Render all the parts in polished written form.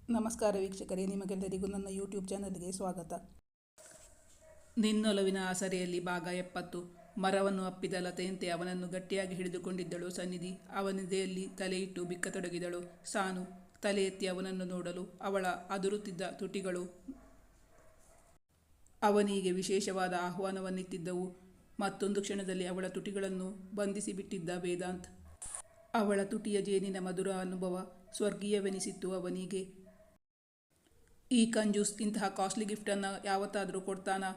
ನಮಸ್ಕಾರ ವೀಕ್ಷಕರೇ, ನಿಮಗೆಲ್ಲರಿಗೂ ನನ್ನ ಯೂಟ್ಯೂಬ್ ಚಾನಲ್ಗೆ ಸ್ವಾಗತ. ನಿನ್ನೊಲವಿನ ಆಸರೆಯಲ್ಲಿ ಭಾಗ 70. ಮರವನ್ನು ಅಪ್ಪಿದ ಲತೆಯಂತೆ ಅವನನ್ನು ಗಟ್ಟಿಯಾಗಿ ಹಿಡಿದುಕೊಂಡಿದ್ದಳು ಸನ್ನಿಧಿ. ಅವನಿದೆಯಲ್ಲಿ ತಲೆಯಿಟ್ಟು ಬಿಕ್ಕತೊಡಗಿದಳು. ಸಾನು ತಲೆ ಎತ್ತಿ ಅವನನ್ನು ನೋಡಲು ಅವಳ ಅದುರುತ್ತಿದ್ದ ತುಟಿಗಳು ಅವನಿಗೆ ವಿಶೇಷವಾದ ಆಹ್ವಾನವನ್ನಿತ್ತಿದ್ದವು. ಮತ್ತೊಂದು ಕ್ಷಣದಲ್ಲಿ ಅವಳ ತುಟಿಗಳನ್ನು ಬಂಧಿಸಿಬಿಟ್ಟಿದ್ದ ವೇದಾಂತ್. ಅವಳ ತುಟಿಯ ಜೇನಿನ ಮಧುರ ಅನುಭವ ಸ್ವರ್ಗೀಯವೆನಿಸಿತ್ತು ಅವನಿಗೆ. ಈ ಕಂಜೂಸ್ ಇಂತಹ ಕಾಸ್ಟ್ಲಿ ಗಿಫ್ಟನ್ನು ಯಾವತ್ತಾದರೂ ಕೊಡ್ತಾನಾ?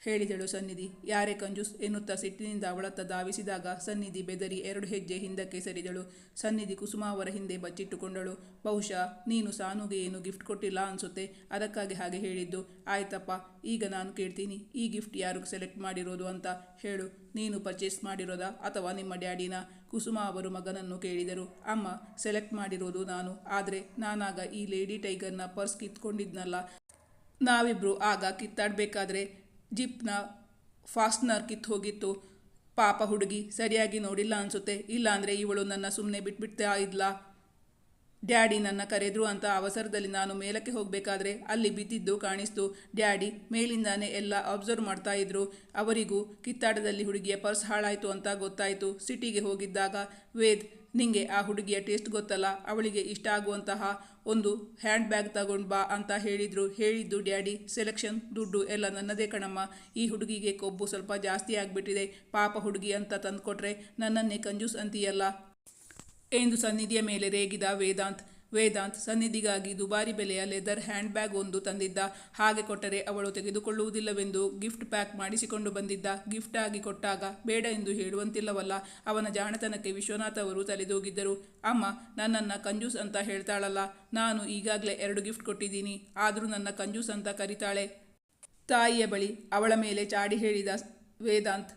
ಹೇಳಿದಳು ಸನ್ನಿಧಿ. ಯಾರೇ ಕಂಜೂಸ್ ಎನ್ನುತ್ತಾ ಸಿಟ್ಟಿನಿಂದ ಅವಳತ್ತ ಧಾವಿಸಿದಾಗ ಸನ್ನಿಧಿ ಬೆದರಿ 2 ಹೆಜ್ಜೆ ಹಿಂದಕ್ಕೆ ಸರಿದಳು. ಸನ್ನಿಧಿ ಕುಸುಮ ಅವರ ಹಿಂದೆ ಬಚ್ಚಿಟ್ಟುಕೊಂಡಳು. ಬಹುಶಃ ನೀನು ಸಾನುಗೆ ಏನು ಗಿಫ್ಟ್ ಕೊಟ್ಟಿಲ್ಲ ಅನ್ಸುತ್ತೆ, ಅದಕ್ಕಾಗಿ ಹಾಗೆ ಹೇಳಿದ್ದು. ಆಯ್ತಪ್ಪ, ಈಗ ನಾನು ಕೇಳ್ತೀನಿ, ಈ ಗಿಫ್ಟ್ ಯಾರು ಸೆಲೆಕ್ಟ್ ಮಾಡಿರೋದು ಅಂತ ಹೇಳು. ನೀನು ಪರ್ಚೇಸ್ ಮಾಡಿರೋದಾ ಅಥವಾ ನಿಮ್ಮ ಡ್ಯಾಡಿನ? ಕುಸುಮ ಅವರು ಮಗನನ್ನು ಕೇಳಿದರು. ಅಮ್ಮ, ಸೆಲೆಕ್ಟ್ ಮಾಡಿರೋದು ನಾನು. ಆದರೆ ನಾನಾಗ ಈ ಲೇಡಿ ಟೈಗರ್ನ ಪರ್ಸ್ ಕಿತ್ಕೊಂಡಿದ್ನಲ್ಲ. ನಾವಿಬ್ರು ಆಗ ಕಿತ್ತಾಡಬೇಕಾದ್ರೆ ಜಿಪ್ನ ಫಾಸ್ಟ್ನರ್ ಕಿತ್ತು ಹೋಗಿತ್ತು. ಪಾಪ ಹುಡುಗಿ ಸರಿಯಾಗಿ ನೋಡಿಲ್ಲ ಅನ್ಸುತ್ತೆ, ಇಲ್ಲಾಂದರೆ ಇವಳು ನನ್ನ ಸುಮ್ಮನೆ ಬಿಟ್ಬಿಡ್ತಾ ಇದ್ಲಾ? ಡ್ಯಾಡಿ ನನ್ನ ಕರೆದ್ರು ಅಂತ ಅವಸರದಲ್ಲಿ ನಾನು ಮೇಲಕ್ಕೆ ಹೋಗಬೇಕಾದ್ರೆ ಅಲ್ಲಿ ಬಿದ್ದಿದ್ದು ಕಾಣಿಸ್ತು. ಡ್ಯಾಡಿ ಮೇಲಿಂದಾನೇ ಎಲ್ಲ ಅಬ್ಸರ್ವ್ ಮಾಡ್ತಾ ಇದ್ರು. ಅವರಿಗೂ ಕಿತ್ತಾಟದಲ್ಲಿ ಹುಡುಗಿಯ ಪರ್ಸ್ ಹಾಳಾಯಿತು ಅಂತ ಗೊತ್ತಾಯಿತು. ಸಿಟಿಗೆ ಹೋಗಿದ್ದಾಗ ವೇದ್, ನಿಂಗೆ ಆ ಹುಡುಗಿಯ ಟೇಸ್ಟ್ ಗೊತ್ತಲ್ಲ, ಅವಳಿಗೆ ಇಷ್ಟ ಆಗುವಂತಹ ಒಂದು ಹ್ಯಾಂಡ್ ಬ್ಯಾಗ್ ತಗೊಂಡು ಬಾ ಅಂತ ಹೇಳಿದ್ದು ಡ್ಯಾಡಿ. ಸೆಲೆಕ್ಷನ್, ದುಡ್ಡು ಎಲ್ಲ ನನ್ನದೇ ಕಣಮ್ಮ. ಈ ಹುಡುಗಿಗೆ ಕೊಬ್ಬು ಸ್ವಲ್ಪ ಜಾಸ್ತಿ ಆಗಿಬಿಟ್ಟಿದೆ. ಪಾಪ ಹುಡುಗಿ ಅಂತ ತಂದುಕೊಟ್ರೆ ನನ್ನನ್ನೇ ಕಂಜೂಸ್ ಅಂತೀಯಲ್ಲ ಎಂದು ಸನ್ನಿಧಿಯ ಮೇಲೆ ರೇಗಿದ ವೇದಾಂತ್ ಸನ್ನಿಧಿಗಾಗಿ ದುಬಾರಿ ಬೆಲೆಯ ಲೆದರ್ ಹ್ಯಾಂಡ್ ಬ್ಯಾಗ್ ಒಂದು ತಂದಿದ್ದ. ಹಾಗೆ ಕೊಟ್ಟರೆ ಅವಳು ತೆಗೆದುಕೊಳ್ಳುವುದಿಲ್ಲವೆಂದು ಗಿಫ್ಟ್ ಪ್ಯಾಕ್ ಮಾಡಿಸಿಕೊಂಡು ಬಂದಿದ್ದ. ಗಿಫ್ಟ್ ಆಗಿ ಕೊಟ್ಟಾಗ ಬೇಡ ಎಂದು ಹೇಳುವಂತಿಲ್ಲವಲ್ಲ. ಅವನ ಜಾಣತನಕ್ಕೆ ವಿಶ್ವನಾಥ್ ಅವರು ತಲೆದೂಗಿದ್ದರು. ಅಮ್ಮ, ನನ್ನನ್ನು ಕಂಜೂಸ್ ಅಂತ ಹೇಳ್ತಾಳಲ್ಲ. ನಾನು ಈಗಾಗಲೇ 2 ಗಿಫ್ಟ್ ಕೊಟ್ಟಿದ್ದೀನಿ, ಆದರೂ ನನ್ನ ಕಂಜೂಸ್ ಅಂತ ಕರೀತಾಳೆ. ತಾಯಿಯ ಬಳಿ ಅವಳ ಮೇಲೆ ಚಾಡಿ ಹೇಳಿದ ವೇದಾಂತ್.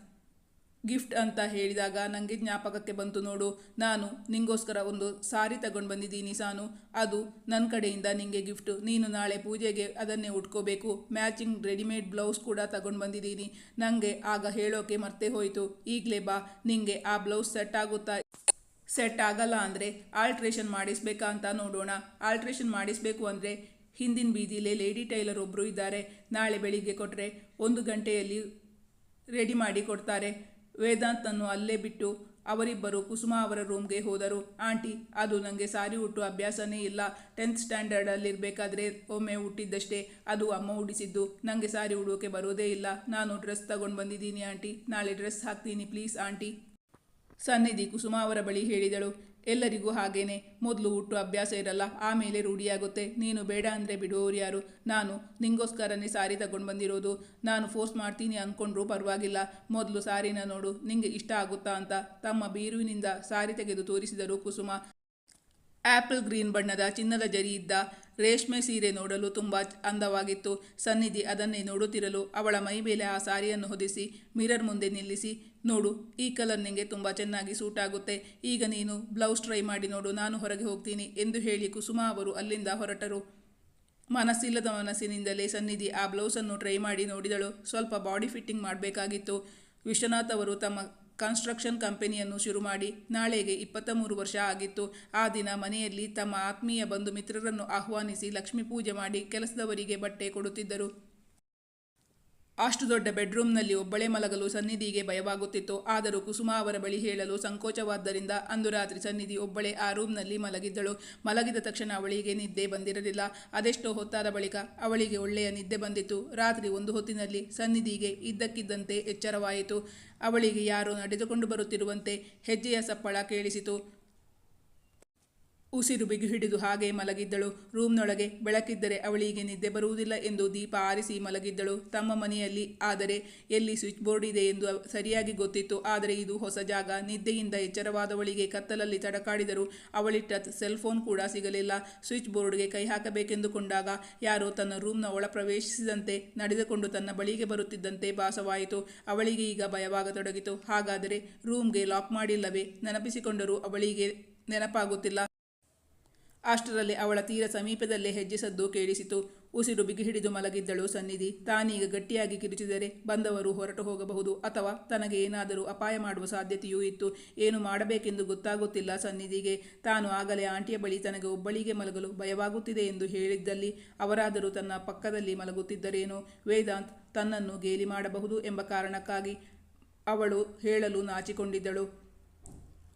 ಗಿಫ್ಟ್ ಅಂತ ಹೇಳಿದಾಗ ನನಗೆ ಜ್ಞಾಪಕಕ್ಕೆ ಬಂತು ನೋಡು, ನಾನು ನಿಂಗೋಸ್ಕರ ಒಂದು ಸಾರಿ ತಗೊಂಡು ಬಂದಿದ್ದೀನಿ ಸಾನು. ಅದು ನನ್ನ ಕಡೆಯಿಂದ ನಿಂಗೆ ಗಿಫ್ಟು. ನೀನು ನಾಳೆ ಪೂಜೆಗೆ ಅದನ್ನೇ ಉಟ್ಕೋಬೇಕು. ಮ್ಯಾಚಿಂಗ್ ರೆಡಿಮೇಡ್ ಬ್ಲೌಸ್ ಕೂಡ ತಗೊಂಡು ಬಂದಿದ್ದೀನಿ. ನನಗೆ ಆಗ ಹೇಳೋಕೆ ಮರ್ತೇ ಹೋಯಿತು. ಈಗಲೇ ಬಾ, ನಿಂಗೆ ಆ ಬ್ಲೌಸ್ ಸೆಟ್ ಆಗಲ್ಲ ಅಂದರೆ ಆಲ್ಟ್ರೇಷನ್ ಮಾಡಿಸ್ಬೇಕಾ ಅಂತ ನೋಡೋಣ. ಆಲ್ಟ್ರೇಷನ್ ಮಾಡಿಸ್ಬೇಕು ಅಂದರೆ ಹಿಂದಿನ ಬೀದಿಲೇ ಲೇಡಿ ಟೈಲರ್ ಒಬ್ಬರು ಇದ್ದಾರೆ. ನಾಳೆ ಬೆಳಿಗ್ಗೆ ಕೊಟ್ಟರೆ 1 ಗಂಟೆಯಲ್ಲಿ ರೆಡಿ ಮಾಡಿ ಕೊಡ್ತಾರೆ. ವೇದಾಂತನ್ನು ಅಲ್ಲೇ ಬಿಟ್ಟು ಅವರಿಬ್ಬರು ಕುಸುಮ ಅವರ ರೂಮ್ಗೆ ಹೋದರು. ಆಂಟಿ, ಅದು ನನಗೆ ಸಾರಿ ಉಟ್ಟು ಅಭ್ಯಾಸನೇ ಇಲ್ಲ. 10th ಸ್ಟ್ಯಾಂಡರ್ಡಲ್ಲಿರಬೇಕಾದ್ರೆ ಒಮ್ಮೆ ಹುಟ್ಟಿದ್ದಷ್ಟೇ. ಅದು ಅಮ್ಮ ಉಡಿಸಿದ್ದು. ನನಗೆ ಸಾರಿ ಉಡೋಕೆ ಬರೋದೇ ಇಲ್ಲ. ನಾನು ಡ್ರೆಸ್ ತಗೊಂಡು ಬಂದಿದ್ದೀನಿ ಆಂಟಿ. ನಾಳೆ ಡ್ರೆಸ್ ಹಾಕ್ತೀನಿ ಪ್ಲೀಸ್ ಆಂಟಿ. ಸನ್ನಿಧಿ ಕುಸುಮ ಅವರ ಬಳಿ ಹೇಳಿದಳು. ಎಲ್ಲರಿಗೂ ಹಾಗೇನೆ, ಮೊದಲು ಹುಟ್ಟು ಅಭ್ಯಾಸ ಇರಲ್ಲ, ಆಮೇಲೆ ರೂಢಿಯಾಗುತ್ತೆ. ನೀನು ಬೇಡ ಅಂದರೆ ಬಿಡುವವರು ಯಾರು? ನಾನು ನಿಂಗೋಸ್ಕರನೇ ಸಾರಿ ತಗೊಂಡು ಬಂದಿರೋದು. ನಾನು ಫೋರ್ಸ್ ಮಾಡ್ತೀನಿ ಅಂದ್ಕೊಂಡ್ರೂ ಪರವಾಗಿಲ್ಲ. ಮೊದಲು ಸಾರಿನ ನೋಡು, ನಿಂಗೆ ಇಷ್ಟ ಆಗುತ್ತಾ ಅಂತ. ತಮ್ಮ ಬೀರುವಿನಿಂದ ಸಾರಿ ತೆಗೆದು ತೋರಿಸಿದರು ಕುಸುಮ. ಆ್ಯಪಲ್ ಗ್ರೀನ್ ಬಣ್ಣದ ಚಿನ್ನದ ಜರಿ ಇದ್ದ ರೇಷ್ಮೆ ಸೀರೆ ನೋಡಲು ತುಂಬ ಅಂದವಾಗಿತ್ತು. ಸನ್ನಿಧಿ ಅದನ್ನೇ ನೋಡುತ್ತಿರಲು ಅವಳ ಮೈ ಮೇಲೆ ಆ ಸಾರಿಯನ್ನು ಹೊದಿಸಿ ಮಿರರ್ ಮುಂದೆ ನಿಲ್ಲಿಸಿ, ನೋಡು, ಈ ಕಲರ್ ನಿಂಗೆ ತುಂಬ ಚೆನ್ನಾಗಿ ಸೂಟ್ ಆಗುತ್ತೆ. ಈಗ ನೀನು ಬ್ಲೌಸ್ ಟ್ರೈ ಮಾಡಿ ನೋಡು, ನಾನು ಹೊರಗೆ ಹೋಗ್ತೀನಿ ಎಂದು ಹೇಳಿ ಕುಸುಮ ಅವರು ಅಲ್ಲಿಂದ ಹೊರಟರು. ಮನಸ್ಸಿಲ್ಲದ ಮನಸ್ಸಿನಿಂದಲೇ ಸನ್ನಿಧಿ ಆ ಬ್ಲೌಸನ್ನು ಟ್ರೈ ಮಾಡಿ ನೋಡಿದಳು. ಸ್ವಲ್ಪ ಬಾಡಿ ಫಿಟ್ಟಿಂಗ್ ಮಾಡಬೇಕಾಗಿತ್ತು. ವಿಶ್ವನಾಥ್ ಅವರು ತಮ್ಮ ಕನ್ಸ್ಟ್ರಕ್ಷನ್ ಕಂಪನಿಯನ್ನು ಶುರು ಮಾಡಿ ನಾಳೆಗೆ 23 ವರ್ಷ ಆಗಿತ್ತು. ಆ ದಿನ ಮನೆಯಲ್ಲಿ ತಮ್ಮ ಆತ್ಮೀಯ ಬಂಧು ಮಿತ್ರರನ್ನು ಆಹ್ವಾನಿಸಿ ಲಕ್ಷ್ಮೀ ಪೂಜೆ ಮಾಡಿ ಕೆಲಸದವರಿಗೆ ಬಟ್ಟೆ ಕೊಡುತ್ತಿದ್ದರು. ಅಷ್ಟು ದೊಡ್ಡ ಬೆಡ್ರೂಮ್ನಲ್ಲಿ ಒಬ್ಬಳೇ ಮಲಗಲು ಸನ್ನಿಧಿಗೆ ಭಯವಾಗುತ್ತಿತ್ತು. ಆದರೂ ಕುಸುಮ ಅವರ ಬಳಿ ಹೇಳಲು ಸಂಕೋಚವಾದ್ದರಿಂದ ಅಂದು ರಾತ್ರಿ ಸನ್ನಿಧಿ ಒಬ್ಬಳೇ ಆ ರೂಮ್ನಲ್ಲಿ ಮಲಗಿದ್ದಳು. ಮಲಗಿದ ತಕ್ಷಣ ಅವಳಿಗೆ ನಿದ್ದೆ ಬಂದಿರಲಿಲ್ಲ. ಅದೆಷ್ಟೋ ಹೊತ್ತಾದ ಬಳಿಕ ಅವಳಿಗೆ ಒಳ್ಳೆಯ ನಿದ್ದೆ ಬಂದಿತ್ತು. ರಾತ್ರಿ 1 ಹೊತ್ತಿನಲ್ಲಿ ಸನ್ನಿಧಿಗೆ ಇದ್ದಕ್ಕಿದ್ದಂತೆ ಎಚ್ಚರವಾಯಿತು. ಅವಳಿಗೆ ಯಾರೋ ನಡೆದುಕೊಂಡು ಬರುತ್ತಿರುವಂತೆ ಹೆಜ್ಜೆಯ ಸಪ್ಪಳ ಕೇಳಿಸಿತು. ಉಸಿರು ಬಿಗಿಹಿಡಿದು ಹಾಗೆ ಮಲಗಿದ್ದಳು. ರೂಮ್ನೊಳಗೆ ಬೆಳಕಿದ್ದರೆ ಅವಳಿಗೆ ನಿದ್ದೆ ಬರುವುದಿಲ್ಲ ಎಂದು ದೀಪ ಆರಿಸಿ ಮಲಗಿದ್ದಳು. ತಮ್ಮ ಮನೆಯಲ್ಲಿ ಆದರೆ ಎಲ್ಲಿ ಸ್ವಿಚ್ ಬೋರ್ಡ್ ಇದೆ ಎಂದು ಸರಿಯಾಗಿ ಗೊತ್ತಿತ್ತು. ಆದರೆ ಇದು ಹೊಸ ಜಾಗ. ನಿದ್ದೆಯಿಂದ ಎಚ್ಚರವಾದವಳಿಗೆ ಕತ್ತಲಲ್ಲಿ ತಡಕಾಡಿದರೂ ಅವಳಿಟ್ಟ ಸೆಲ್ಫೋನ್ ಕೂಡ ಸಿಗಲಿಲ್ಲ. ಸ್ವಿಚ್ ಬೋರ್ಡ್ಗೆ ಕೈ ಹಾಕಬೇಕೆಂದುಕೊಂಡಾಗ ಯಾರೋ ತನ್ನ ರೂಮ್ನ ಒಳ ಪ್ರವೇಶಿಸಿದಂತೆ ನಡೆದುಕೊಂಡು ತನ್ನ ಬಳಿಗೆ ಬರುತ್ತಿದ್ದಂತೆ ಭಾಸವಾಯಿತು. ಅವಳಿಗೆ ಈಗ ಭಯವಾಗತೊಡಗಿತು. ಹಾಗಾದರೆ ರೂಮ್ಗೆ ಲಾಕ್ ಮಾಡಿಲ್ಲವೇ? ನೆನಪಿಸಿಕೊಂಡರೂ ಅವಳಿಗೆ ನೆನಪಾಗುತ್ತಿಲ್ಲ. ಅಷ್ಟರಲ್ಲಿ ಅವಳ ತೀರ ಸಮೀಪದಲ್ಲೇ ಹೆಜ್ಜೆ ಸದ್ದು ಕೇಳಿಸಿತು. ಉಸಿರು ಬಿಗಿ ಹಿಡಿದು ಮಲಗಿದ್ದಳು ಸನ್ನಿಧಿ. ತಾನೀಗ ಗಟ್ಟಿಯಾಗಿ ಕಿರುಚಿದರೆ ಬಂದವರು ಹೊರಟು ಹೋಗಬಹುದು, ಅಥವಾ ತನಗೆ ಏನಾದರೂ ಅಪಾಯ ಮಾಡುವ ಸಾಧ್ಯತೆಯೂ ಇತ್ತು. ಏನು ಮಾಡಬೇಕೆಂದು ಗೊತ್ತಾಗುತ್ತಿಲ್ಲ ಸನ್ನಿಧಿಗೆ. ತಾನು ಆಗಲೇ ಆಂಟಿಯ ಬಳಿ ತನಗೆ ಒಬ್ಬಳಿಗೆ ಮಲಗಲು ಭಯವಾಗುತ್ತಿದೆ ಎಂದು ಹೇಳಿದ್ದಲ್ಲಿ ಅವರಾದರೂ ತನ್ನ ಪಕ್ಕದಲ್ಲಿ ಮಲಗುತ್ತಿದ್ದರೇನೋ. ವೇದಾಂತ್ ತನ್ನನ್ನು ಗೇಲಿ ಮಾಡಬಹುದು ಎಂಬ ಕಾರಣಕ್ಕಾಗಿ ಅವಳು ಹೇಳಲು ನಾಚಿಕೊಂಡಿದ್ದಳು.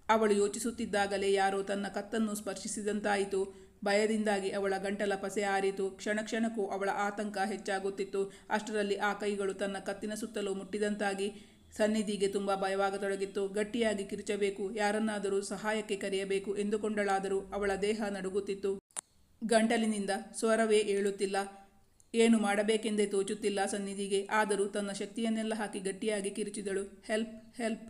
ಅವಳು ಯೋಚಿಸುತ್ತಿದ್ದಾಗಲೇ ಯಾರೋ ತನ್ನ ಕತ್ತನ್ನು ಸ್ಪರ್ಶಿಸಿದಂತಾಯಿತು. ಭಯದಿಂದಾಗಿ ಅವಳ ಗಂಟಲ ಪಸೆ ಆರಿತು. ಕ್ಷಣ ಕ್ಷಣಕ್ಕೂ ಅವಳ ಆತಂಕ ಹೆಚ್ಚಾಗುತ್ತಿತ್ತು. ಅಷ್ಟರಲ್ಲಿ ಆ ಕೈಗಳು ತನ್ನ ಕತ್ತಿನ ಸುತ್ತಲೂ ಮುಟ್ಟಿದಂತಾಗಿ ಸನ್ನಿಧಿಗೆ ತುಂಬ ಭಯವಾಗತೊಡಗಿತ್ತು. ಗಟ್ಟಿಯಾಗಿ ಕಿರುಚಬೇಕು, ಯಾರನ್ನಾದರೂ ಸಹಾಯಕ್ಕೆ ಕರೆಯಬೇಕು ಎಂದುಕೊಂಡಳಾದರೂ ಅವಳ ದೇಹ ನಡುಗುತ್ತಿತ್ತು. ಗಂಟಲಿನಿಂದ ಸ್ವರವೇ ಏಳುತ್ತಿಲ್ಲ. ಏನು ಮಾಡಬೇಕೆಂದೇ ತೋಚುತ್ತಿಲ್ಲ ಸನ್ನಿಧಿಗೆ. ಆದರೂ ತನ್ನ ಶಕ್ತಿಯನ್ನೆಲ್ಲ ಹಾಕಿ ಗಟ್ಟಿಯಾಗಿ ಕಿರುಚಿದಳು. Help, help.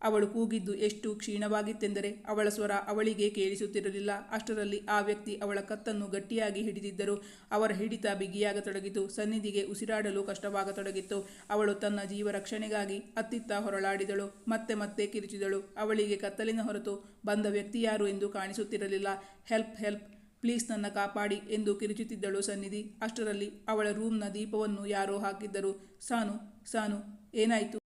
ಅವಳು ಕೂಗಿದ್ದು ಎಷ್ಟು ಕ್ಷೀಣವಾಗಿತ್ತೆಂದರೆ ಅವಳ ಸ್ವರ ಅವಳಿಗೆ ಕೇಳಿಸುತ್ತಿರಲಿಲ್ಲ. ಅಷ್ಟರಲ್ಲಿ ಆ ವ್ಯಕ್ತಿ ಅವಳ ಕತ್ತನ್ನು ಗಟ್ಟಿಯಾಗಿ ಹಿಡಿದಿದ್ದರು. ಅವರ ಹಿಡಿತ ಬಿಗಿಯಾಗತೊಡಗಿತು. ಸನ್ನಿಧಿಗೆ ಉಸಿರಾಡಲು ಕಷ್ಟವಾಗತೊಡಗಿತ್ತು. ಅವಳು ತನ್ನ ಜೀವ ರಕ್ಷಣೆಗಾಗಿ ಅತ್ತಿತ್ತ ಹೊರಳಾಡಿದಳು. ಮತ್ತೆ ಮತ್ತೆ ಕಿರುಚಿದಳು. ಅವಳಿಗೆ ಕತ್ತಲಿನ ಹೊರತು ಬಂದ ವ್ಯಕ್ತಿ ಯಾರು ಎಂದು ಕಾಣಿಸುತ್ತಿರಲಿಲ್ಲ. ಹೆಲ್ಪ್, ಹೆಲ್ಪ್, ಪ್ಲೀಸ್ ನನ್ನ ಕಾಪಾಡಿ ಎಂದು ಕಿರುಚುತ್ತಿದ್ದಳು ಸನ್ನಿಧಿ. ಅಷ್ಟರಲ್ಲಿ ಅವಳ ರೂಮ್ನ ದೀಪವನ್ನು ಯಾರೋ ಹಾಕಿದ್ದರು. ಸಾನು, ಸಾನು, ಏನಾಯಿತು?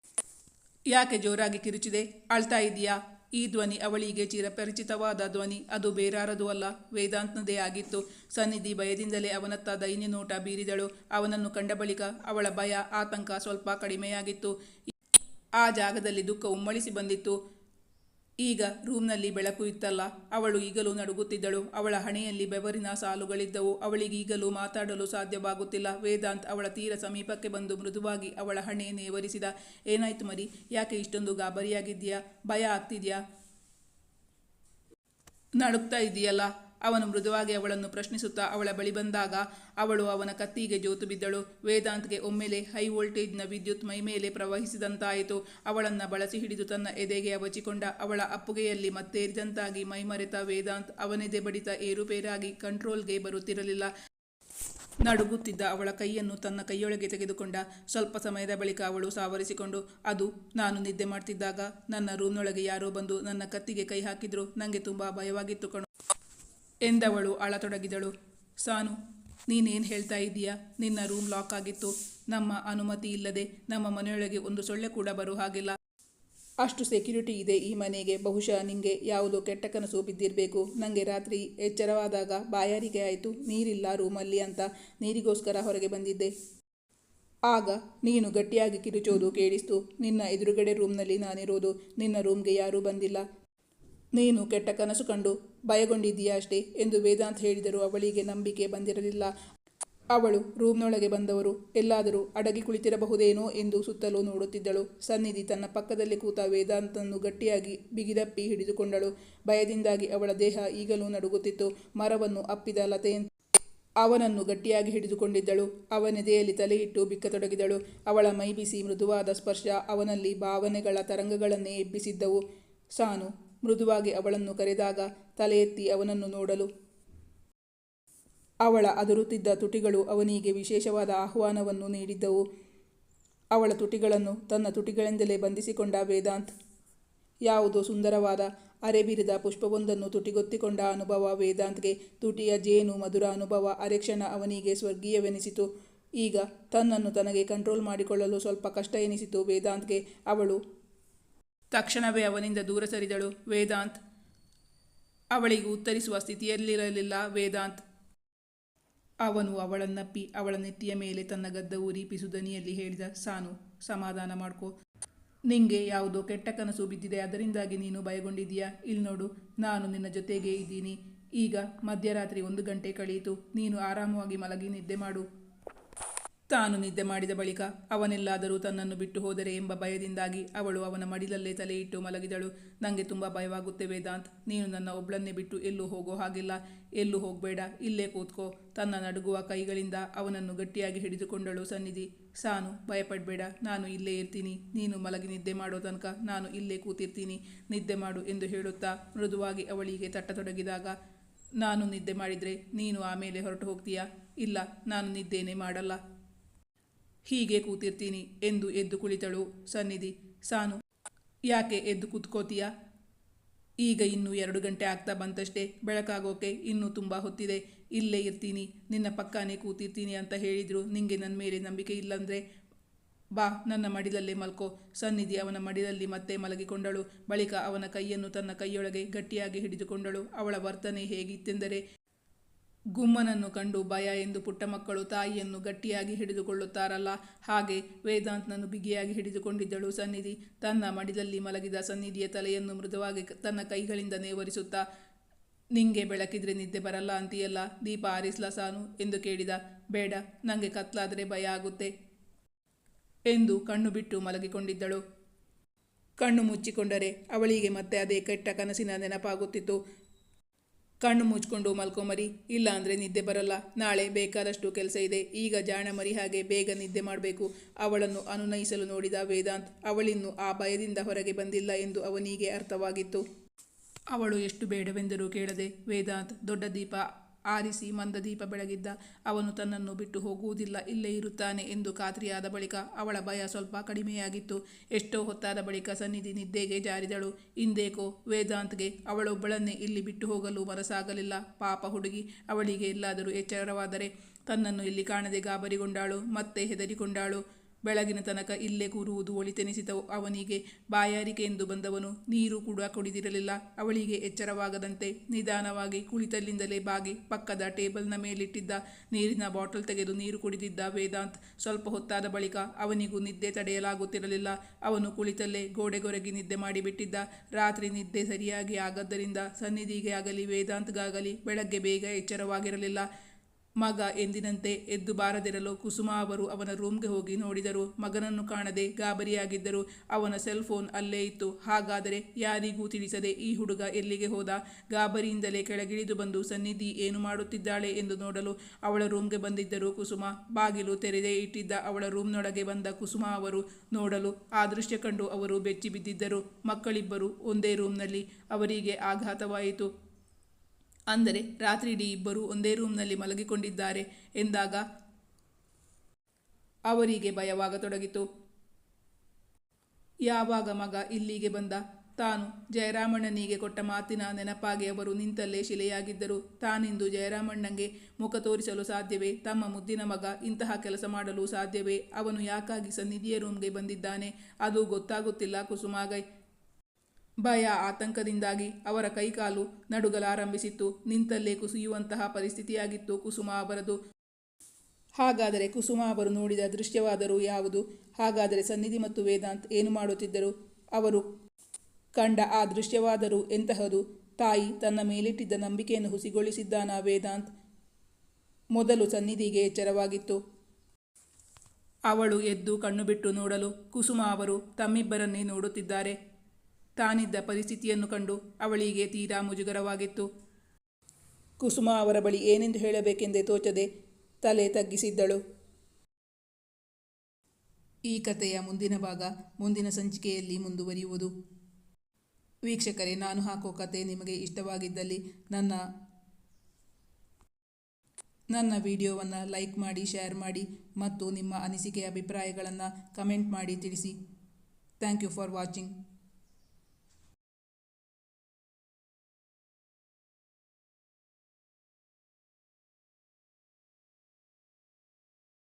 ಯಾಕೆ ಜೋರಾಗಿ ಕಿರುಚಿದೆ? ಅಳ್ತಾ ಇದೆಯಾ? ಈ ಧ್ವನಿ ಅವಳಿಗೆ ಚಿರಪರಿಚಿತವಾದ ಧ್ವನಿ. ಅದು ಬೇರಾರದು ಅಲ್ಲ, ವೇದಾಂತ್ನದೇ ಆಗಿತ್ತು. ಸನ್ನಿಧಿ ಭಯದಿಂದಲೇ ಅವನತ್ತ ದೈನ್ಯ ನೋಟ ಬೀರಿದಳು. ಅವನನ್ನು ಕಂಡ ಬಳಿಕ ಅವಳ ಭಯ, ಆತಂಕ ಸ್ವಲ್ಪ ಕಡಿಮೆಯಾಗಿತ್ತು. ಆ ಜಾಗದಲ್ಲಿ ದುಃಖ ಉಮ್ಮಳಿಸಿ ಬಂದಿತ್ತು. ಈಗ ರೂಮ್ನಲ್ಲಿ ಬೆಳಕು ಇತ್ತಲ್ಲ. ಅವಳು ಈಗಲೂ ನಡುಗುತ್ತಿದ್ದಳು. ಅವಳ ಹಣೆಯಲ್ಲಿ ಬೆವರಿನ ಸಾಲುಗಳಿದ್ದವು. ಅವಳಿಗೀಗಲೂ ಮಾತಾಡಲು ಸಾಧ್ಯವಾಗುತ್ತಿಲ್ಲ. ವೇದಾಂತ್ ಅವಳ ತೀರ ಸಮೀಪಕ್ಕೆ ಬಂದು ಮೃದುವಾಗಿ ಅವಳ ಹಣೆ ನೇವರಿಸಿದ. ಏನಾಯ್ತು ಮರಿ? ಯಾಕೆ ಇಷ್ಟೊಂದು ಗಾಬರಿಯಾಗಿದ್ದೀಯಾ? ಭಯ ಆಗ್ತಿದ್ಯಾ? ನಡುಗ್ತಾ ಇದೆಯಲ್ಲ? ಅವನು ಮೃದುವಾಗಿ ಅವಳನ್ನು ಪ್ರಶ್ನಿಸುತ್ತಾ ಅವಳ ಬಳಿ ಬಂದಾಗ ಅವಳು ಅವನ ಕತ್ತಿಗೆ ಜೋತು ಬಿದ್ದಳು. ವೇದಾಂತ್ಗೆ ಒಮ್ಮೆಲೆ ಹೈ ವೋಲ್ಟೇಜ್ನ ವಿದ್ಯುತ್ ಮೈಮೇಲೆ ಪ್ರವಹಿಸಿದಂತಾಯಿತು. ಅವಳನ್ನು ಬಳಸಿ ಹಿಡಿದು ತನ್ನ ಎದೆಗೆ ಅವಚಿಕೊಂಡ. ಅವಳ ಅಪ್ಪುಗೆಯಲ್ಲಿ ಮತ್ತೇರಿದಂತಾಗಿ ಮೈಮರೆತ ವೇದಾಂತ್. ಅವನೆದೆ ಬಡಿತ ಏರುಪೇರಾಗಿ ಕಂಟ್ರೋಲ್ಗೆ ಬರುತ್ತಿರಲಿಲ್ಲ. ನಡುಗುತ್ತಿದ್ದ ಅವಳ ಕೈಯನ್ನು ತನ್ನ ಕೈಯೊಳಗೆ ತೆಗೆದುಕೊಂಡ. ಸ್ವಲ್ಪ ಸಮಯದ ಬಳಿಕ ಅವಳು ಸಾವರಿಸಿಕೊಂಡು, ಅದು ನಾನು ನಿದ್ದೆ ಮಾಡ್ತಿದ್ದಾಗ ನನ್ನ ರೂಮ್ನೊಳಗೆ ಯಾರೋ ಬಂದು ನನ್ನ ಕತ್ತಿಗೆ ಕೈ ಹಾಕಿದ್ರು. ನನಗೆ ತುಂಬ ಭಯವಾಗಿತ್ತು ಕಣೋ ಎಂದವಳು ಅಳತೊಡಗಿದಳು. ಸಾನು, ನೀನೇನು ಹೇಳ್ತಾ ಇದ್ದೀಯಾ? ನಿನ್ನ ರೂಮ್ ಲಾಕ್ ಆಗಿತ್ತು. ನಮ್ಮ ಅನುಮತಿ ಇಲ್ಲದೆ ನಮ್ಮ ಮನೆಯೊಳಗೆ ಒಂದು ಸೊಳ್ಳೆ ಕೂಡ ಬರೋ ಹಾಗಿಲ್ಲ. ಅಷ್ಟು ಸೆಕ್ಯೂರಿಟಿ ಇದೆ ಈ ಮನೆಗೆ. ಬಹುಶಃ ನಿಂಗೆ ಯಾವುದೋ ಕೆಟ್ಟ ಕನಸು ಬಿದ್ದಿರಬೇಕು. ನನಗೆ ರಾತ್ರಿ ಎಚ್ಚರವಾದಾಗ ಬಾಯಾರಿಕೆ ಆಯಿತು. ನೀರಿಲ್ಲ ರೂಮಲ್ಲಿ ಅಂತ ನೀರಿಗೋಸ್ಕರ ಹೊರಗೆ ಬಂದಿದ್ದೆ. ಆಗ ನೀನು ಗಟ್ಟಿಯಾಗಿ ಕಿರುಚೋದು ಕೇಳಿಸ್ತು. ನಿನ್ನ ಎದುರುಗಡೆ ರೂಮ್ನಲ್ಲಿ ನಾನಿರೋದು. ನಿನ್ನ ರೂಮ್ಗೆ ಯಾರೂ ಬಂದಿಲ್ಲ. ನೀನು ಕೆಟ್ಟ ಕನಸು ಕಂಡು ಭಯಗೊಂಡಿದ್ದೀಯಾ ಅಷ್ಟೇ ಎಂದು ವೇದಾಂತ್ ಹೇಳಿದರೂ ಅವಳಿಗೆ ನಂಬಿಕೆ ಬಂದಿರಲಿಲ್ಲ. ಅವಳು ರೂಮ್ನೊಳಗೆ ಬಂದವರು ಎಲ್ಲಾದರೂ ಅಡಗಿ ಕುಳಿತಿರಬಹುದೇನೋ ಎಂದು ಸುತ್ತಲೂ ನೋಡುತ್ತಿದ್ದಳು. ಸನ್ನಿಧಿ ತನ್ನ ಪಕ್ಕದಲ್ಲಿ ಕೂತ ವೇದಾಂತನನ್ನು ಗಟ್ಟಿಯಾಗಿ ಬಿಗಿದಪ್ಪಿ ಹಿಡಿದುಕೊಂಡಳು. ಭಯದಿಂದಾಗಿ ಅವಳ ದೇಹ ಈಗಲೂ ನಡುಗುತ್ತಿತ್ತು. ಮರವನ್ನು ಅಪ್ಪಿದ ಲತೆಯಂತೆ ಅವನನ್ನು ಗಟ್ಟಿಯಾಗಿ ಹಿಡಿದುಕೊಂಡಿದ್ದಳು. ಅವನೆದೆಯಲ್ಲಿ ತಲೆಯಿಟ್ಟು ಬಿಕ್ಕತೊಡಗಿದಳು. ಅವಳ ಮೈ ಬಿಸಿ ಮೃದುವಾದ ಸ್ಪರ್ಶ ಅವನಲ್ಲಿ ಭಾವನೆಗಳ ತರಂಗಗಳನ್ನೇ ಎಬ್ಬಿಸಿದ್ದವು. ಸಾನು ಮೃದುವಾಗಿ ಅವಳನ್ನು ಕರೆದಾಗ ತಲೆ ಎತ್ತಿ ಅವನನ್ನು ನೋಡಲು ಅವಳ ಅದುರುತ್ತಿದ್ದ ತುಟಿಗಳು ಅವನಿಗೆ ವಿಶೇಷವಾದ ಆಹ್ವಾನವನ್ನು ನೀಡಿದ್ದವು. ಅವಳ ತುಟಿಗಳನ್ನು ತನ್ನ ತುಟಿಗಳಿಂದಲೇ ಬಂಧಿಸಿಕೊಂಡ ವೇದಾಂತ್. ಯಾವುದೋ ಸುಂದರವಾದ ಅರೆಬಿರಿದ ಪುಷ್ಪವೊಂದನ್ನು ತುಟಿಗೊತ್ತಿಕೊಂಡ ಅನುಭವ ವೇದಾಂತ್ಗೆ. ತುಟಿಯ ಜೇನು ಮಧುರ ಅನುಭವ ಅರೆಕ್ಷಣ ಅವನಿಗೆ ಸ್ವರ್ಗೀಯವೆನಿಸಿತು. ಈಗ ತನ್ನನ್ನು ತನಗೆ ಕಂಟ್ರೋಲ್ ಮಾಡಿಕೊಳ್ಳಲು ಸ್ವಲ್ಪ ಕಷ್ಟ ಎನಿಸಿತು ವೇದಾಂತ್ಗೆ. ಅವಳು ತಕ್ಷಣವೇ ಅವನಿಂದ ದೂರ ಸರಿದಳು. ವೇದಾಂತ್ ಅವಳಿಗೆ ಉತ್ತರಿಸುವ ಸ್ಥಿತಿಯಲ್ಲಿರಲಿಲ್ಲ. ವೇದಾಂತ್ ಅವನು ಅವಳನ್ನಪ್ಪಿ ಅವಳ ನೆತ್ತಿಯ ಮೇಲೆ ತನ್ನ ಗದ್ದ ಊರಿ ಪಿಸುದನಿಯಲ್ಲಿ ಹೇಳಿದ, ಸಾನು, ಸಮಾಧಾನ ಮಾಡ್ಕೋ. ನಿಂಗೆ ಯಾವುದೋ ಕೆಟ್ಟ ಕನಸು ಬಿದ್ದಿದೆ. ಅದರಿಂದಾಗಿ ನೀನು ಭಯಗೊಂಡಿದ್ದೀಯಾ? ಇಲ್ಲಿ ನೋಡು, ನಾನು ನಿನ್ನ ಜೊತೆಗೇ ಇದ್ದೀನಿ. ಈಗ ಮಧ್ಯರಾತ್ರಿ 1 ಗಂಟೆ ಕಳೆಯಿತು. ನೀನು ಆರಾಮವಾಗಿ ಮಲಗಿ ನಿದ್ದೆ ಮಾಡು. ತಾನು ನಿದ್ದೆ ಮಾಡಿದ ಬಳಿಕ ಅವನೆಲ್ಲಾದರೂ ತನ್ನನ್ನು ಬಿಟ್ಟು ಹೋದರೆ ಎಂಬ ಭಯದಿಂದಾಗಿ ಅವಳು ಅವನ ಮಡಿಲಲ್ಲೇ ತಲೆಯಿಟ್ಟು ಮಲಗಿದಳು. ನನಗೆ ತುಂಬ ಭಯವಾಗುತ್ತೆ ವೇದಾಂತ್. ನೀನು ನನ್ನ ಒಬ್ಳನ್ನೇ ಬಿಟ್ಟು ಎಲ್ಲೂ ಹೋಗೋ ಹಾಗಿಲ್ಲ. ಎಲ್ಲೂ ಹೋಗಬೇಡ, ಇಲ್ಲೇ ಕೂತ್ಕೋ. ತನ್ನ ನಡುಗುವ ಕೈಗಳಿಂದ ಅವನನ್ನು ಗಟ್ಟಿಯಾಗಿ ಹಿಡಿದುಕೊಂಡಳು ಸನ್ನಿಧಿ. ಸಾನು, ಭಯಪಡಬೇಡ, ನಾನು ಇಲ್ಲೇ ಇರ್ತೀನಿ. ನೀನು ಮಲಗಿ ನಿದ್ದೆ ಮಾಡೋ ತನಕ ನಾನು ಇಲ್ಲೇ ಕೂತಿರ್ತೀನಿ. ನಿದ್ದೆ ಮಾಡು ಎಂದು ಹೇಳುತ್ತಾ ಮೃದುವಾಗಿ ಅವಳಿಗೆ ತಟ್ಟತೊಡಗಿದಾಗ, ನಾನು ನಿದ್ದೆ ಮಾಡಿದರೆ ನೀನು ಆಮೇಲೆ ಹೊರಟು ಹೋಗ್ತೀಯಾ? ಇಲ್ಲ, ನಾನು ನಿದ್ದೆನೇ ಮಾಡಲ್ಲ. ಹೀಗೆ ಕೂತಿರ್ತೀನಿ ಎಂದು ಎದ್ದು ಕುಳಿತಳು ಸನ್ನಿಧಿ. ಸಾನು, ಯಾಕೆ ಎದ್ದು ಕೂತ್ಕೋತೀಯಾ? ಈಗ ಇನ್ನೂ 2 ಗಂಟೆ ಆಗ್ತಾ ಬಂತಷ್ಟೇ, ಬೆಳಕಾಗೋಕೆ ಇನ್ನೂ ತುಂಬ ಹೊತ್ತಿದೆ. ಇಲ್ಲೇ ಇರ್ತೀನಿ, ನಿನ್ನ ಪಕ್ಕನೇ ಕೂತಿರ್ತೀನಿ ಅಂತ ಹೇಳಿದ್ರು ನಿಂಗೆ ನನ್ನ ಮೇಲೆ ನಂಬಿಕೆ ಇಲ್ಲಂದ್ರೆ ಬಾ, ನನ್ನ ಮಡಿಲಲ್ಲೇ ಮಲ್ಕೋ. ಸನ್ನಿಧಿ ಅವನ ಮಡಿಲಲ್ಲಿ ಮತ್ತೆ ಮಲಗಿಕೊಂಡಳು. ಬಳಿಕ ಅವನ ಕೈಯನ್ನು ತನ್ನ ಕೈಯೊಳಗೆ ಗಟ್ಟಿಯಾಗಿ ಹಿಡಿದುಕೊಂಡಳು. ಅವಳ ವರ್ತನೆ ಹೇಗಿತ್ತೆಂದರೆ, ಗುಮ್ಮನನ್ನು ಕಂಡು ಭಯ ಎಂದು ಪುಟ್ಟ ಮಕ್ಕಳು ತಾಯಿಯನ್ನು ಗಟ್ಟಿಯಾಗಿ ಹಿಡಿದುಕೊಳ್ಳುತ್ತಾರಲ್ಲ, ಹಾಗೆ ವೇದಾಂತ್ನನ್ನು ಬಿಗಿಯಾಗಿ ಹಿಡಿದುಕೊಂಡಿದ್ದಳು ಸನ್ನಿಧಿ. ತನ್ನ ಮಡಿಲಲ್ಲಿ ಮಲಗಿದ ಸನ್ನಿಧಿಯ ತಲೆಯನ್ನು ಮೃದುವಾಗಿ ತನ್ನ ಕೈಗಳಿಂದ ನೇವರಿಸುತ್ತಾ, ನಿಂಗೆ ಬೆಳಕಿದ್ರೆ ನಿದ್ದೆ ಬರಲ್ಲ ಅಂತೀಯಲ್ಲ, ದೀಪ ಆರಿಸ್ಲಾ ಸಾನು ಎಂದು ಕೇಳಿದ. ಬೇಡ, ನನಗೆ ಕತ್ಲಾದರೆ ಭಯ ಆಗುತ್ತೆ ಎಂದು ಕಣ್ಣು ಬಿಟ್ಟು ಮಲಗಿಕೊಂಡಿದ್ದಳು. ಕಣ್ಣು ಮುಚ್ಚಿಕೊಂಡರೆ ಅವಳಿಗೆ ಮತ್ತೆ ಅದೇ ಕೆಟ್ಟ ಕನಸಿನ ನೆನಪಾಗುತ್ತಿತ್ತು. ಕಣ್ಣು ಮುಚ್ಕೊಂಡು ಮಲ್ಕೊಂಮರಿ, ಇಲ್ಲ ಅಂದರೆ ನಿದ್ದೆ ಬರಲ್ಲ. ನಾಳೆ ಬೇಕಾದಷ್ಟು ಕೆಲಸ ಇದೆ. ಈಗ ಜಾಣ ಮರಿ ಹಾಗೆ ಬೇಗ ನಿದ್ದೆ ಮಾಡಬೇಕು. ಅವಳನ್ನು ಅನುನಯಿಸಲು ನೋಡಿದ ವೇದಾಂತ್ ಅವಳಿನ್ನೂ ಆ ಭಯದಿಂದ ಹೊರಗೆ ಬಂದಿಲ್ಲ ಎಂದು ಅವನಿಗೆ ಅರ್ಥವಾಗಿತ್ತು. ಅವಳು ಎಷ್ಟು ಬೇಡವೆಂದರೂ ಕೇಳದೆ ವೇದಾಂತ್ ದೊಡ್ಡ ದೀಪ ಆರಿಸಿ ಮಂದ ದೀಪ ಬೆಳಗಿದ್ದ. ಅವನು ತನ್ನನ್ನು ಬಿಟ್ಟು ಹೋಗುವುದಿಲ್ಲ, ಇಲ್ಲೇ ಇರುತ್ತಾನೆ ಎಂದು ಖಾತ್ರಿಯಾದ ಬಳಿಕ ಅವಳ ಭಯ ಸ್ವಲ್ಪ ಕಡಿಮೆಯಾಗಿತ್ತು. ಎಷ್ಟೋ ಹೊತ್ತಾದ ಬಳಿಕ ಸನ್ನಿಧಿ ನಿದ್ದೆಗೆ ಜಾರಿದಳು. ಇಂದೇಕೋ ವೇದಾಂತ್ಗೆ ಅವಳೊಬ್ಬಳನ್ನೇ ಇಲ್ಲಿ ಬಿಟ್ಟು ಹೋಗಲು ಮನಸ್ಸಾಗಲಿಲ್ಲ. ಪಾಪ ಹುಡುಗಿ, ಅವಳಿಗೆ ಎಲ್ಲಾದರೂ ಎಚ್ಚರವಾದರೆ ತನ್ನನ್ನು ಇಲ್ಲಿ ಕಾಣದೆ ಗಾಬರಿಗೊಂಡಾಳು, ಮತ್ತೆ ಹೆದರಿಕೊಂಡಾಳು. ಬೆಳಗಿನ ತನಕ ಇಲ್ಲೇ ಕೂರುವುದು ಒಳಿತೆನಿಸಿತವು ಅವನಿಗೆ. ಬಾಯಾರಿಕೆ ಎಂದು ಬಂದವನು ನೀರು ಕೂಡ ಕುಡಿದಿರಲಿಲ್ಲ. ಅವಳಿಗೆ ಎಚ್ಚರವಾಗದಂತೆ ನಿಧಾನವಾಗಿ ಕುಳಿತಲ್ಲಿಂದಲೇ ಬಾಗಿ ಪಕ್ಕದ ಟೇಬಲ್ನ ಮೇಲಿಟ್ಟಿದ್ದ ನೀರಿನ ಬಾಟಲ್ ತೆಗೆದು ನೀರು ಕುಡಿದಿದ್ದ ವೇದಾಂತ್. ಸ್ವಲ್ಪ ಹೊತ್ತಾದ ಬಳಿಕ ಅವನಿಗೂ ನಿದ್ದೆ ತಡೆಯಲಾಗುತ್ತಿರಲಿಲ್ಲ. ಅವನು ಕುಳಿತಲ್ಲೇ ಗೋಡೆಗೊರಗಿ ನಿದ್ದೆ ಮಾಡಿಬಿಟ್ಟಿದ್ದ. ರಾತ್ರಿ ನಿದ್ದೆ ಸರಿಯಾಗಿ ಆಗದ್ದರಿಂದ ಸನ್ನಿಧಿಗೆ ಆಗಲಿ ವೇದಾಂತ್ಗಾಗಲಿ ಬೆಳಗ್ಗೆ ಬೇಗ ಎಚ್ಚರವಾಗಿರಲಿಲ್ಲ. ಮಗ ಎಂದಿನಂತೆ ಎದ್ದು ಬಾರದಿರಲು ಕುಸುಮ ಅವರು ಅವನ ರೂಮ್ಗೆ ಹೋಗಿ ನೋಡಿದರು. ಮಗನನ್ನು ಕಾಣದೆ ಗಾಬರಿಯಾಗಿದ್ದರು. ಅವನ ಸೆಲ್ ಫೋನ್ ಅಲ್ಲೇ ಇತ್ತು. ಹಾಗಾದರೆ ಯಾರಿಗೂ ತಿಳಿಸದೆ ಈ ಹುಡುಗ ಎಲ್ಲಿಗೆ ಹೋದ? ಗಾಬರಿಯಿಂದಲೇ ಕೆಳಗಿಳಿದು ಬಂದು ಸನ್ನಿಧಿ ಏನು ಮಾಡುತ್ತಿದ್ದಾಳೆ ಎಂದು ನೋಡಲು ಅವಳ ರೂಮ್ಗೆ ಬಂದಿದ್ದರು ಕುಸುಮ. ಬಾಗಿಲು ತೆರೆದೇ ಇಟ್ಟಿದ್ದ ಅವಳ ರೂಮ್ನೊಳಗೆ ಬಂದ ಕುಸುಮ ಅವರು ನೋಡಲು ಆ ದೃಶ್ಯ ಕಂಡು ಅವರು ಬೆಚ್ಚಿ ಬಿದ್ದಿದ್ದರು. ಮಕ್ಕಳಿಬ್ಬರು ಒಂದೇ ರೂಮ್ನಲ್ಲಿ. ಅವರಿಗೆ ಆಘಾತವಾಯಿತು. ಅಂದರೆ ರಾತ್ರಿ ಇಡೀ ಇಬ್ಬರು ಒಂದೇ ರೂಮ್ನಲ್ಲಿ ಮಲಗಿಕೊಂಡಿದ್ದಾರೆ ಎಂದಾಗ ಅವರಿಗೆ ಭಯವಾಗತೊಡಗಿತು. ಯಾವಾಗ ಮಗ ಇಲ್ಲಿಗೆ ಬಂದ? ತಾನು ಜಯರಾಮಣ್ಣನಿಗೆ ಕೊಟ್ಟ ಮಾತಿನ ನೆನಪಾಗಿ ಅವರು ನಿಂತಲ್ಲೇ ಶಿಲೆಯಾಗಿದ್ದರು. ತಾನಿಂದು ಜಯರಾಮಣ್ಣಂಗೆ ಮುಖ ತೋರಿಸಲು ಸಾಧ್ಯವೇ? ತಮ್ಮ ಮುದ್ದಿನ ಮಗ ಇಂತಹ ಕೆಲಸ ಮಾಡಲು ಸಾಧ್ಯವೇ? ಅವನು ಯಾಕಾಗಿ ಸನ್ನಿಧಿಯ ರೂಮ್ಗೆ ಬಂದಿದ್ದಾನೆ? ಅದು ಗೊತ್ತಾಗುತ್ತಿಲ್ಲ ಕುಸುಮಾಗೈ. ಭಯ ಆತಂಕದಿಂದಾಗಿ ಅವರ ಕೈಕಾಲು ನಡುಗಲಾರಂಭಿಸಿತ್ತು. ನಿಂತಲ್ಲೇ ಕುಸಿಯುವಂತಹ ಪರಿಸ್ಥಿತಿಯಾಗಿತ್ತು ಕುಸುಮ ಅವರದು. ಹಾಗಾದರೆ ಕುಸುಮ ಅವರು ನೋಡಿದ ದೃಶ್ಯವಾದರೂ ಯಾವುದು? ಹಾಗಾದರೆ ಸನ್ನಿಧಿ ಮತ್ತು ವೇದಾಂತ್ ಏನು ಮಾಡುತ್ತಿದ್ದರು? ಅವರು ಕಂಡ ಆ ದೃಶ್ಯವಾದರೂ ಎಂತಹದು? ತಾಯಿ ತನ್ನ ಮೇಲಿಟ್ಟಿದ್ದ ನಂಬಿಕೆಯನ್ನು ಹುಸಿಗೊಳಿಸಿದ್ದಾನ ವೇದಾಂತ್? ಮೊದಲು ಸನ್ನಿಧಿಗೆ ಎಚ್ಚರವಾಗಿತ್ತು. ಅವಳು ಎದ್ದು ಕಣ್ಣು ಬಿಟ್ಟು ನೋಡಲು ಕುಸುಮ ಅವರು ತಮ್ಮಿಬ್ಬರನ್ನೇ ನೋಡುತ್ತಿದ್ದಾರೆ. ತಾನಿದ್ದ ಪರಿಸ್ಥಿತಿಯನ್ನು ಕಂಡು ಅವಳಿಗೆ ತೀರಾ ಮುಜುಗರವಾಗಿತ್ತು. ಕುಸುಮ ಅವರ ಬಳಿ ಏನೆಂದು ಹೇಳಬೇಕೆಂದೇ ತೋಚದೆ ತಲೆ ತಗ್ಗಿಸಿದ್ದಳು. ಈ ಕಥೆಯ ಮುಂದಿನ ಭಾಗ ಮುಂದಿನ ಸಂಚಿಕೆಯಲ್ಲಿ ಮುಂದುವರಿಯುವುದು. ವೀಕ್ಷಕರೇ, ನಾನು ಹಾಕೋ ಕತೆ ನಿಮಗೆ ಇಷ್ಟವಾಗಿದ್ದಲ್ಲಿ ನನ್ನ ವಿಡಿಯೋವನ್ನು ಲೈಕ್ ಮಾಡಿ, ಶೇರ್ ಮಾಡಿ ಮತ್ತು ನಿಮ್ಮ ಅನಿಸಿಕೆ ಅಭಿಪ್ರಾಯಗಳನ್ನು ಕಮೆಂಟ್ ಮಾಡಿ ತಿಳಿಸಿ. Thank you for watching.